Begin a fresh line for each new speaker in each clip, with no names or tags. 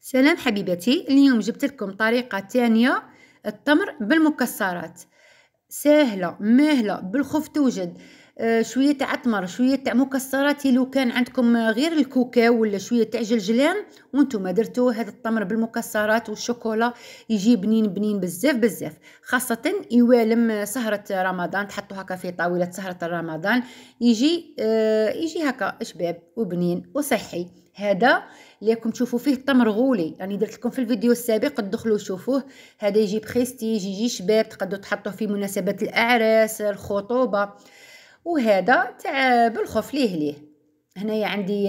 سلام حبيبتي، اليوم جبت لكم طريقة تانية. التمر بالمكسرات سهلة ماهلة بالخف توجد. شوية تاع تمر شوية تاع مكسرات. لو كان عندكم غير الكوكاو ولا شوية تاع جلجلان وانتم درتوه هذا التمر بالمكسرات والشوكولا يجي بنين بنين بزاف بزاف، خاصة يوالم سهرة رمضان. تحطوا هكا في طاولة سهرة رمضان يجي هكا شباب وبنين وصحي. هذا اللي راكم تشوفوا فيه التمر غولي، يعني درت لكم في الفيديو السابق تدخلوا شوفوه. هذا يجي بريستيج، يجي شباب، تقدروا تحطوه في مناسبات الاعراس الخطوبه. وهذا تاع بالخوف ليه هنايا عندي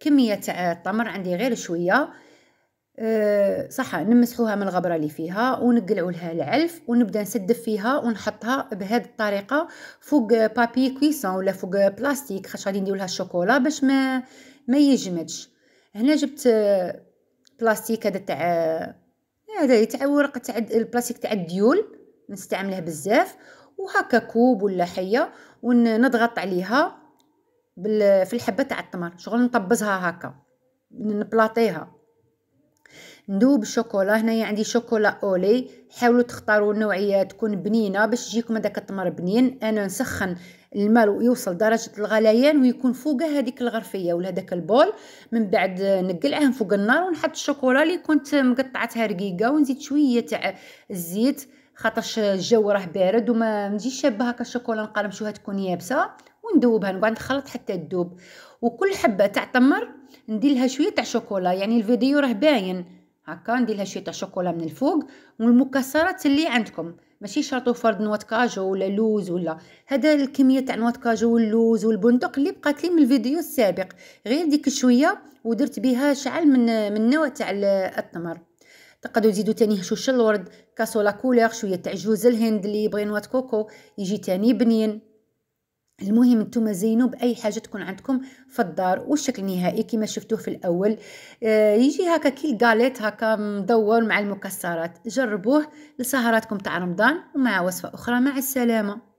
كميه تاع التمر، عندي غير شويه. صح نمسحوها من الغبره اللي فيها ونقلعوا لها العلف ونبدا نسدف فيها ونحطها بهذه الطريقه فوق بابي كويسون ولا فوق بلاستيك، خاطر غادي ندير لها الشوكولا باش ما يجمدش. هنا جبت بلاستيك هذا تاع ورق تاع البلاستيك تاع الديول، نستعمله بزاف. وهكا كوب ولا حيه ونضغط عليها في الحبه تاع التمر، شغل نطبزها هكا نبلاطيها. ندوب الشوكولا. هنايا عندي شوكولا اولي، حاولوا تختاروا نوعيه تكون بنينه باش يجيكم هذاك التمر بنين. انا نسخن الماء ويوصل درجه الغليان ويكون فوقه هذيك الغرفيه ولا هذاك البول، من بعد نقلعهم فوق النار ونحط الشوكولا اللي كنت مقطعتها رقيقه ونزيد شويه تاع الزيت، خاطرش الجو راه بارد وما نجيش شابه هكا الشوكولا نقرمشوها تكون يابسه. وندوبها نقعد نخلط حتى تذوب. وكل حبه تاع تمر ندير لها شويه تاع شوكولا، يعني الفيديو راه باين هكا. ندير لها شويه تاع شوكولا من الفوق. والمكسرات اللي عندكم ماشي شرط فرد نوات كاجو ولا لوز ولا هذا الكميه تاع نوات كاجو واللوز والبندق اللي بقات لي من الفيديو السابق، غير ديك شويه ودرت بها شعل من نوع تاع التمر. تقدروا تزيدوا تاني هشوش الورد، كاسولا كولير، شويه تاع جوز الهند اللي يبغي نوات كوكو يجي تاني بنين. المهم نتوما زينوا باي حاجه تكون عندكم في الدار. والشكل النهائي كما شفتوه في الاول يجي هكا كي الكاليت هكا مدور مع المكسرات. جربوه لسهراتكم تاع رمضان، ومع وصفه اخرى. مع السلامه.